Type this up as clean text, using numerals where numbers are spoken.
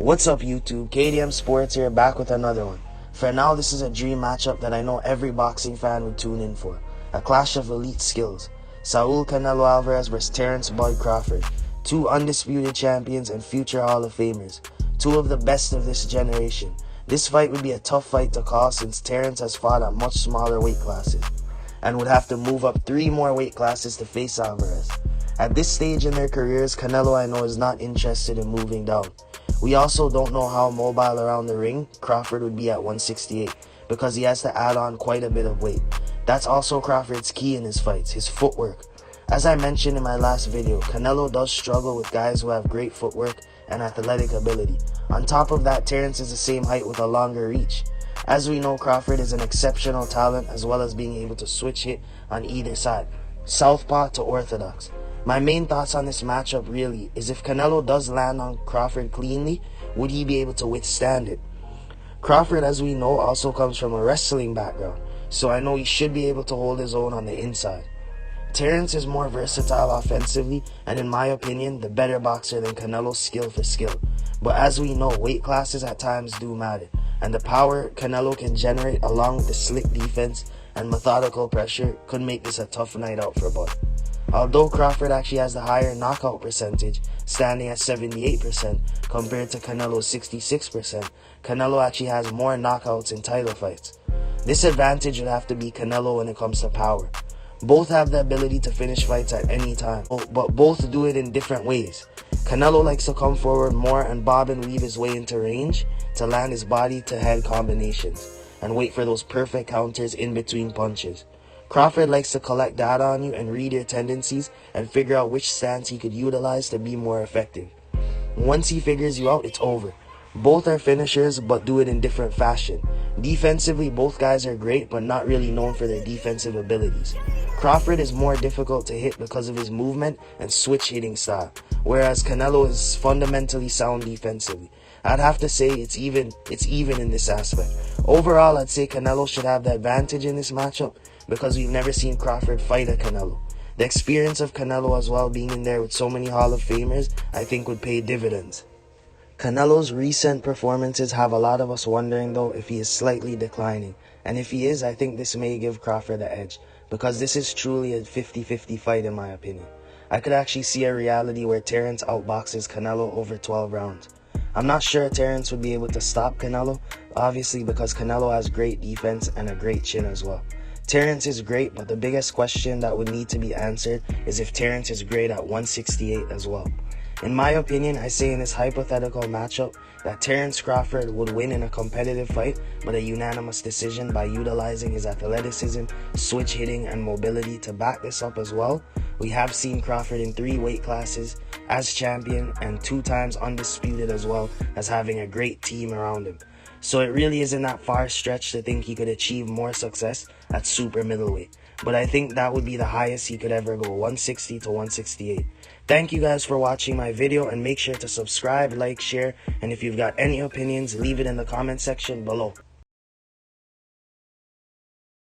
What's up YouTube, K.D.M Sports here, back with another one. For now, this is a dream matchup that I know every boxing fan would tune in for. A clash of elite skills. Saul Canelo Alvarez vs Terence Crawford. Two undisputed champions and future Hall of Famers. Two of the best of this generation. This fight would be a tough fight to call since Terence has fought at much smaller weight classes and would have to move up 3 more weight classes to face Alvarez. At this stage in their careers, Canelo I know is not interested in moving down. We also don't know how mobile around the ring Crawford would be at 168 because he has to add on quite a bit of weight. That's also Crawford's key in his fights, his footwork. As I mentioned in my last video, Canelo does struggle with guys who have great footwork and athletic ability. On top of that, Terence is the same height with a longer reach. As we know, Crawford is an exceptional talent as well as being able to switch hit on either side, southpaw to orthodox. My main thoughts on this matchup really is if Canelo does land on Crawford cleanly, would he be able to withstand it? Crawford, as we know, also comes from a wrestling background, so I know he should be able to hold his own on the inside. Terence is more versatile offensively and in my opinion the better boxer than Canelo skill for skill. But as we know, weight classes at times do matter, and the power Canelo can generate along with the slick defense and methodical pressure could make this a tough night out for Bud. Although Crawford actually has the higher knockout percentage, standing at 78% compared to Canelo's 66%, Canelo actually has more knockouts in title fights. This advantage would have to be Canelo when it comes to power. Both have the ability to finish fights at any time, but both do it in different ways. Canelo likes to come forward more and bob and weave his way into range to land his body to head combinations and wait for those perfect counters in between punches. Crawford likes to collect data on you and read your tendencies and figure out which stance he could utilize to be more effective. Once he figures you out, it's over. Both are finishers but do it in different fashion. Defensively, both guys are great but not really known for their defensive abilities. Crawford is more difficult to hit because of his movement and switch hitting style, whereas Canelo is fundamentally sound defensively. I'd have to say it's even in this aspect. Overall, I'd say Canelo should have the advantage in this matchup because we've never seen Crawford fight a Canelo. The experience of Canelo as well, being in there with so many Hall of Famers, I think would pay dividends. Canelo's recent performances have a lot of us wondering though if he is slightly declining, and if he is, I think this may give Crawford the edge, because this is truly a 50-50 fight in my opinion. I could actually see a reality where Terence outboxes Canelo over 12 rounds. I'm not sure Terence would be able to stop Canelo, obviously because Canelo has great defense and a great chin as well. Terence is great, but the biggest question that would need to be answered is if Terence is great at 168 as well. In my opinion, I say in this hypothetical matchup that Terence Crawford would win in a competitive fight, but a unanimous decision by utilizing his athleticism, switch hitting, and mobility to back this up as well. We have seen Crawford in 3 weight classes as champion and 2 times undisputed as well as having a great team around him. So it really isn't that far stretch to think he could achieve more success at super middleweight. But I think that would be the highest he could ever go, 160 to 168. Thank you guys for watching my video, and make sure to subscribe, like, share, and if you've got any opinions, leave it in the comment section below.